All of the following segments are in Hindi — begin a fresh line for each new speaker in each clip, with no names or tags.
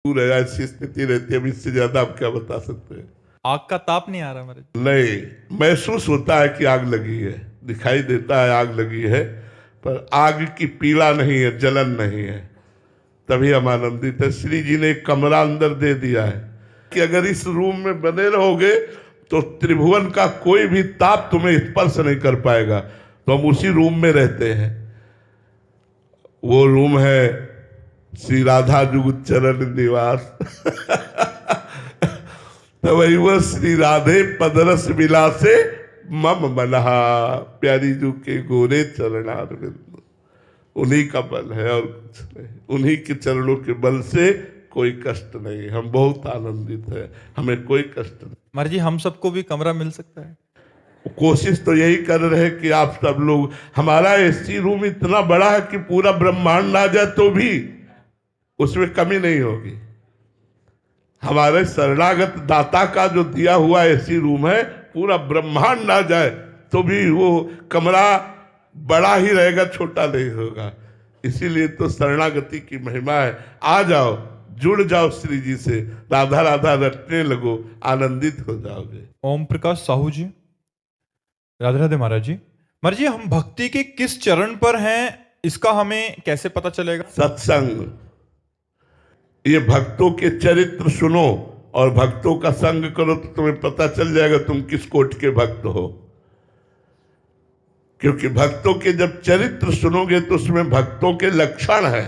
दूर है, ऐसी स्थिति रहती है। अब इससे ज्यादा आप क्या बता सकते हैं?
आग का ताप नहीं आ रहा महाराज।
नहीं, महसूस होता है कि आग लगी है, दिखाई देता है आग लगी है, पर आग की पीड़ा नहीं है, जलन नहीं है, तभी हम आनंदित है। श्री जी ने एक कमरा अंदर दे दिया है कि अगर इस रूम में बने रहोगे तो त्रिभुवन का कोई भी ताप तुम्हें स्पर्श नहीं कर पाएगा। तो हम उसी रूम में रहते हैं। वो रूम है श्री राधा जुगुत चरण निवास। तो वही वो श्री राधे पदरस विलासे मम मनहा, प्यारी जू के गोरे चरणारविंद। उन्हीं का बल है और कुछ नहीं, उन्हीं के चरणों के बल से कोई कष्ट नहीं। हम बहुत आनंदित है, हमें कोई कष्ट नहीं।
महाराज जी हम सबको भी कमरा मिल सकता है?
कोशिश तो यही कर रहे हैं कि आप सब लोग, हमारा एसी रूम इतना बड़ा है कि पूरा ब्रह्मांड आ जाए तो भी उसमें कमी नहीं होगी। हमारे शरणागत दाता का जो दिया हुआ एसी रूम है, पूरा ब्रह्मांड आ जाए तो भी वो कमरा बड़ा ही रहेगा, छोटा नहीं होगा। इसीलिए तो शरणागति की महिमा है। आ जाओ, जुड़ जाओ श्री जी से, राधा राधा रटने लगो, आनंदित हो जाओगे।
ओम प्रकाश साहू जी, राधे राधे महाराज जी। महाराज जी हम भक्ति के किस चरण पर हैं, इसका हमें कैसे पता चलेगा?
सत्संग, ये भक्तों के चरित्र सुनो और भक्तों का संग करो तो तुम्हें पता चल जाएगा तुम किस कोट के भक्त हो। क्योंकि भक्तों के जब चरित्र सुनोगे तो उसमें भक्तों के लक्षण है,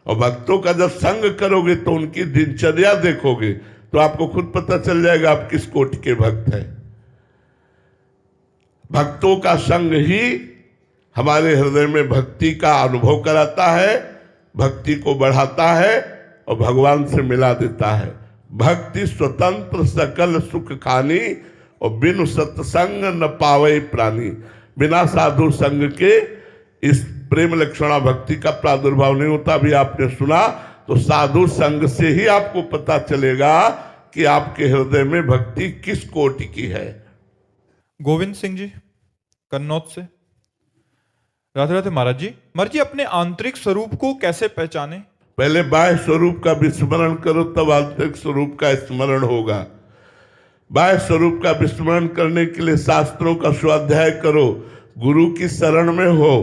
और भक्तों का जब संग करोगे तो उनकी दिनचर्या देखोगे तो आपको खुद पता चल जाएगा आप किस कोट के भक्त हैं। भक्तों का संग ही हमारे हृदय में भक्ति का अनुभव कराता है, भक्ति को बढ़ाता है और भगवान से मिला देता है। भक्ति स्वतंत्र सकल सुख खानी, और बिनु सत्संग न पावे प्राणी। बिना साधु संग के इस प्रेम लक्षणा भक्ति का प्रादुर्भाव नहीं होता। भी आपने सुना, तो साधु संग से ही आपको पता चलेगा कि आपके हृदय में भक्ति किस कोटि की है।
गोविंद सिंह जी कन्नौज से, राधे राधे महाराज जी। महाराज जी अपने आंतरिक स्वरूप को कैसे पहचाने?
पहले बाह्य स्वरूप का विस्मरण करो, तब आंतरिक स्वरूप का स्मरण होगा। बाह्य स्वरूप का विस्मरण करने के लिए शास्त्रों का स्वाध्याय करो, गुरु की शरण में हो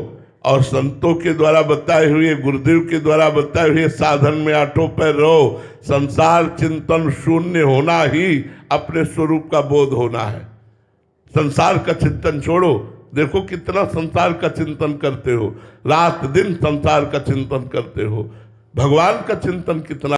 और संतों के द्वारा बताए हुए, गुरुदेव के द्वारा बताए हुए साधन में आठों पर रहो। संसार चिंतन शून्य होना ही अपने स्वरूप का बोध होना है। संसार का चिंतन छोड़ो। देखो कितना संसार का चिंतन करते हो, रात दिन संसार का चिंतन करते हो। भगवान का चिंतन कितना